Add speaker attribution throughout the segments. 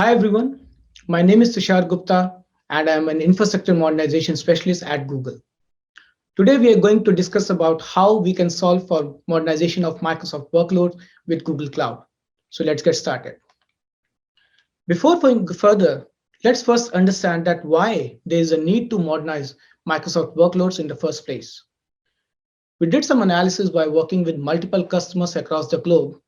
Speaker 1: Hi everyone, my name is Tushar Gupta and I am an infrastructure modernization specialist at Google. Today we are going to discuss about how we can solve for modernization of Microsoft workloads with Google Cloud. So let's get started. Before going further, let's first understand that why there is a need to modernize Microsoft workloads in the first place. We did some analysis by working with multiple customers across the globe,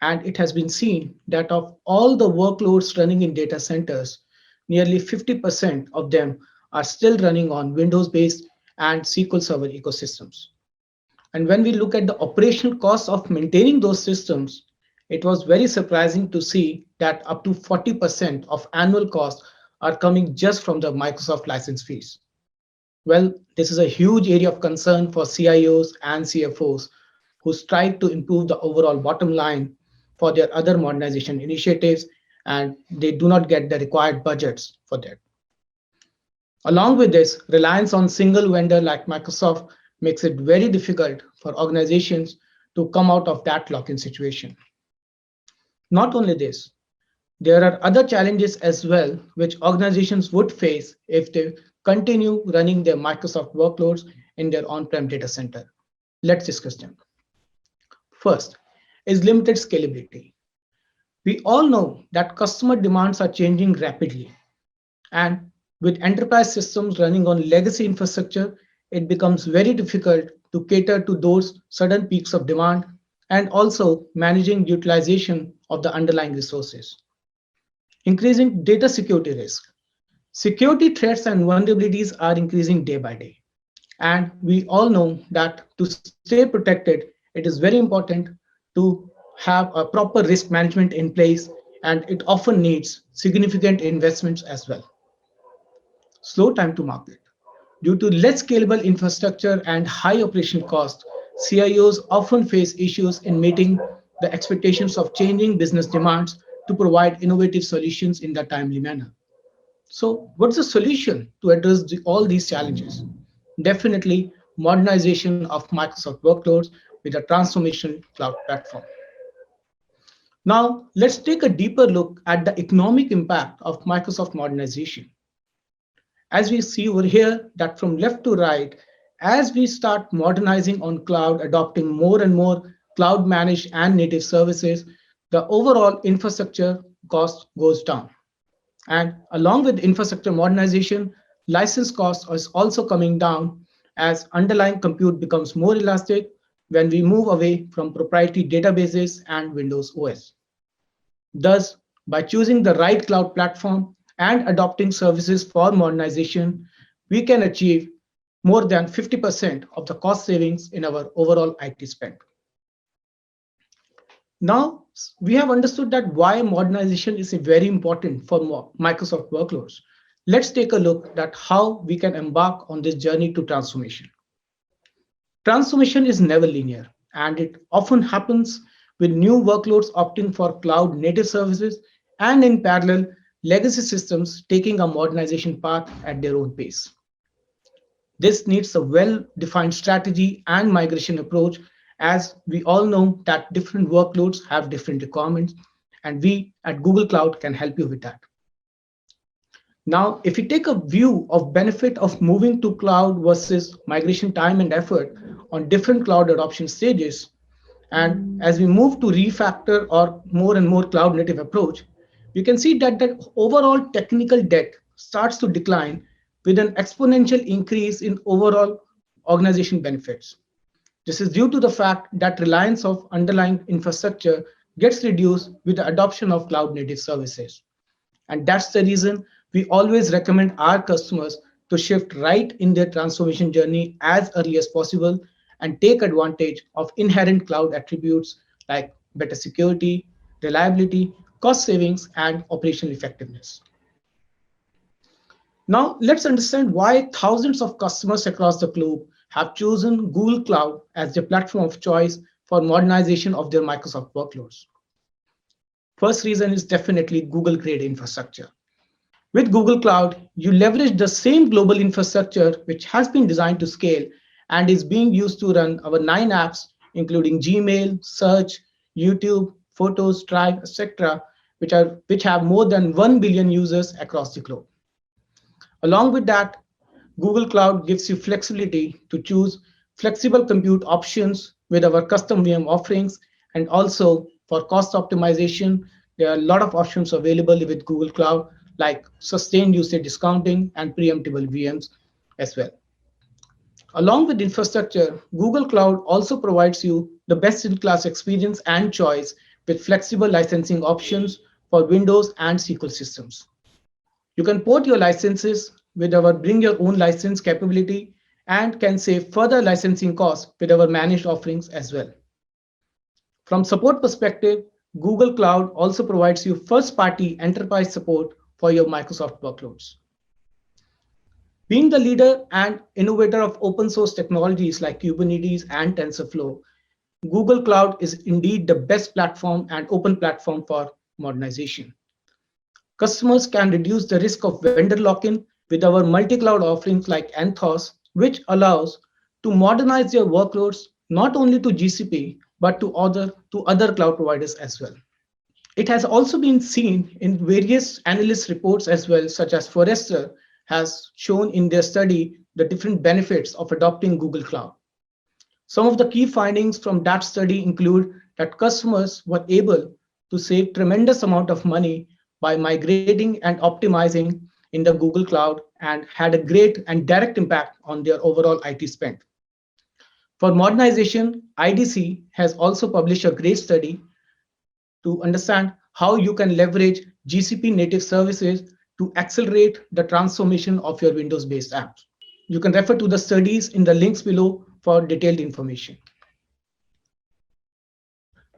Speaker 1: and it has been seen that of all the workloads running in data centers, nearly 50% of them are still running on Windows-based and SQL Server ecosystems. And when we look at the operational costs of maintaining those systems, it was very surprising to see that up to 40% of annual costs are coming just from the Microsoft license fees. Well, this is a huge area of concern for CIOs and CFOs who strive to improve the overall bottom line for their other modernization initiatives, and they do not get the required budgets for that. Along with this, reliance on single vendor like Microsoft makes it very difficult for organizations to come out of that lock-in situation. Not only this, there are other challenges as well which organizations would face if they continue running their Microsoft workloads in their on-prem data center. Let's discuss them. First is limited scalability. We all know that customer demands are changing rapidly, and with enterprise systems running on legacy infrastructure, it becomes very difficult to cater to those sudden peaks of demand and also managing utilization of the underlying resources. Increasing data security risk. Security threats and vulnerabilities are increasing day by day. And we all know that to stay protected, it is very important to have a proper risk management in place, and it often needs significant investments as well. Slow time to market. Due to less scalable infrastructure and high operational costs, CIOs often face issues in meeting the expectations of changing business demands to provide innovative solutions in a timely manner. So, what's the solution to address all these challenges? Definitely modernization of Microsoft workloads with a transformation cloud platform. Now, let's take a deeper look at the economic impact of Microsoft modernization. As we see over here, that from left to right, as we start modernizing on cloud, adopting more and more cloud managed and native services, the overall infrastructure cost goes down. And along with infrastructure modernization, license costs is also coming down as underlying compute becomes more elastic when we move away from proprietary databases and Windows OS. Thus, by choosing the right cloud platform and adopting services for modernization, we can achieve more than 50% of the cost savings in our overall IT spend. Now, we have understood that why modernization is very important for Microsoft workloads. Let's take a look at how we can embark on this journey to transformation. Transformation is never linear, and it often happens with new workloads opting for cloud native services and in parallel, legacy systems taking a modernization path at their own pace. This needs a well-defined strategy and migration approach, as we all know that different workloads have different requirements, and we at Google Cloud can help you with that. Now, if we take a view of benefit of moving to cloud versus migration time and effort on different cloud adoption stages, and as we move to refactor or more and more cloud native approach, you can see that the overall technical debt starts to decline with an exponential increase in overall organization benefits. This is due to the fact that reliance of underlying infrastructure gets reduced with the adoption of cloud native services. And that's the reason we always recommend our customers to shift right in their transformation journey as early as possible and take advantage of inherent cloud attributes like better security, reliability, cost savings, and operational effectiveness. Now, let's understand why thousands of customers across the globe have chosen Google Cloud as their platform of choice for modernization of their Microsoft workloads. First reason is definitely Google grade infrastructure. With Google Cloud, you leverage the same global infrastructure which has been designed to scale and is being used to run our 9 apps, including Gmail, Search, YouTube, Photos, Drive, etc., which have more than 1 billion users across the globe. Along with that, Google Cloud gives you flexibility to choose flexible compute options with our custom VM offerings, and also for cost optimization, there are a lot of options available with Google Cloud, like sustained usage discounting and preemptible VMs as well. Along with infrastructure, Google Cloud also provides you the best-in-class experience and choice with flexible licensing options for Windows and SQL systems. You can port your licenses with our bring your own license capability and can save further licensing costs with our managed offerings as well. From support perspective, Google Cloud also provides you first-party enterprise support for your Microsoft workloads. Being the leader and innovator of open source technologies like Kubernetes and TensorFlow, Google Cloud is indeed the best platform and open platform for modernization. Customers can reduce the risk of vendor lock-in with our multi-cloud offerings like Anthos, which allows to modernize their workloads not only to GCP, but to other cloud providers as well. It has also been seen in various analyst reports as well, such as Forrester has shown in their study the different benefits of adopting Google Cloud. Some of the key findings from that study include that customers were able to save tremendous amount of money by migrating and optimizing in the Google Cloud and had a great and direct impact on their overall IT spend. For modernization, IDC has also published a great study to understand how you can leverage GCP native services to accelerate the transformation of your Windows-based apps. You can refer to the studies in the links below for detailed information.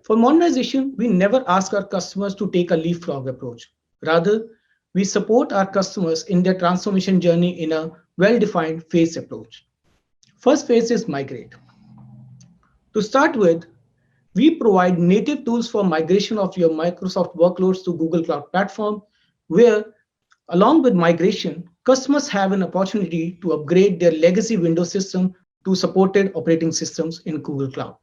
Speaker 1: For modernization, we never ask our customers to take a leapfrog approach. Rather, we support our customers in their transformation journey in a well-defined phase approach. First phase is migrate. To start with, we provide native tools for migration of your Microsoft workloads to Google Cloud Platform, where, along with migration, customers have an opportunity to upgrade their legacy Windows system to supported operating systems in Google Cloud.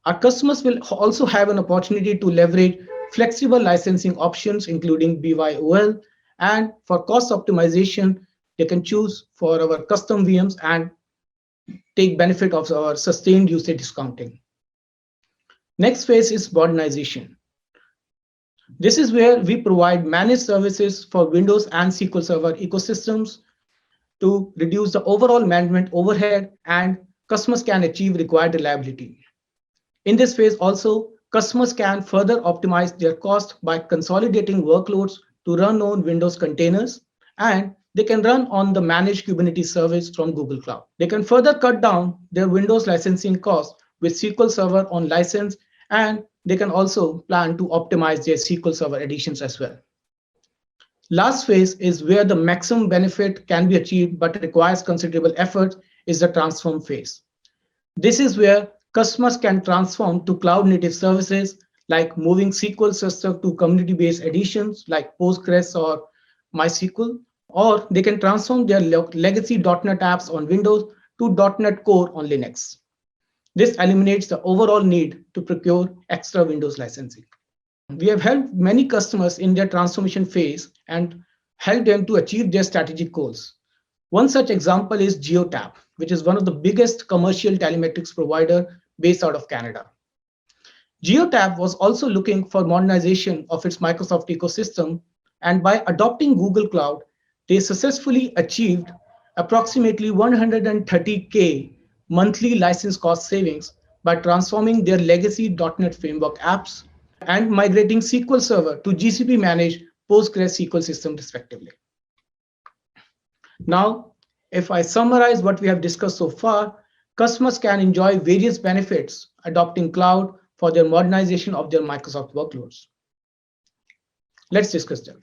Speaker 1: Our customers will also have an opportunity to leverage flexible licensing options, including BYOL, and for cost optimization, they can choose for our custom VMs and take benefit of our sustained usage discounting. Next phase is modernization. This is where we provide managed services for Windows and SQL Server ecosystems to reduce the overall management overhead, and customers can achieve required reliability. In this phase also, customers can further optimize their cost by consolidating workloads to run on Windows containers, and they can run on the managed Kubernetes service from Google Cloud. They can further cut down their Windows licensing costs with SQL Server on license, and they can also plan to optimize their SQL Server editions as well. Last phase is where the maximum benefit can be achieved but requires considerable effort is the transform phase. This is where customers can transform to cloud-native services like moving SQL system to community-based editions like Postgres or MySQL, or they can transform their legacy .NET apps on Windows to .NET Core on Linux. This eliminates the overall need to procure extra Windows licensing. We have helped many customers in their transformation phase and helped them to achieve their strategic goals. One such example is Geotab, which is one of the biggest commercial telemetrics provider based out of Canada. Geotab was also looking for modernization of its Microsoft ecosystem, and by adopting Google Cloud, they successfully achieved approximately 130K monthly license cost savings by transforming their legacy .NET Framework apps and migrating SQL Server to GCP managed Postgres SQL system respectively. Now, if I summarize what we have discussed so far, customers can enjoy various benefits adopting cloud for their modernization of their Microsoft workloads. Let's discuss that.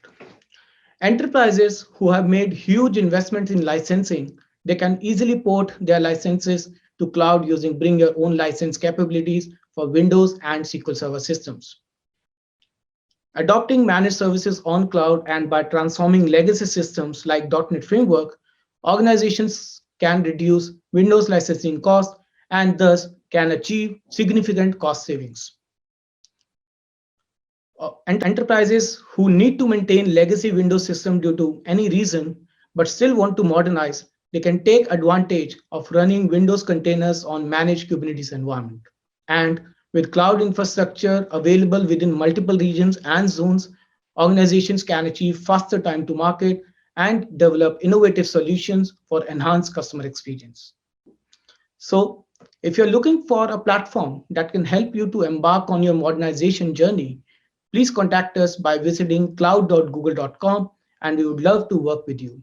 Speaker 1: Enterprises who have made huge investments in licensing, they can easily port their licenses to cloud using bring your own license capabilities for Windows and SQL Server systems. Adopting managed services on cloud and by transforming legacy systems like .NET Framework, organizations can reduce Windows licensing costs and thus can achieve significant cost savings. Enterprises who need to maintain legacy Windows system due to any reason but still want to modernize, they can take advantage of running Windows containers on managed Kubernetes environment. And with cloud infrastructure available within multiple regions and zones, organizations can achieve faster time to market and develop innovative solutions for enhanced customer experience. So, if you're looking for a platform that can help you to embark on your modernization journey, please contact us by visiting cloud.google.com and we would love to work with you.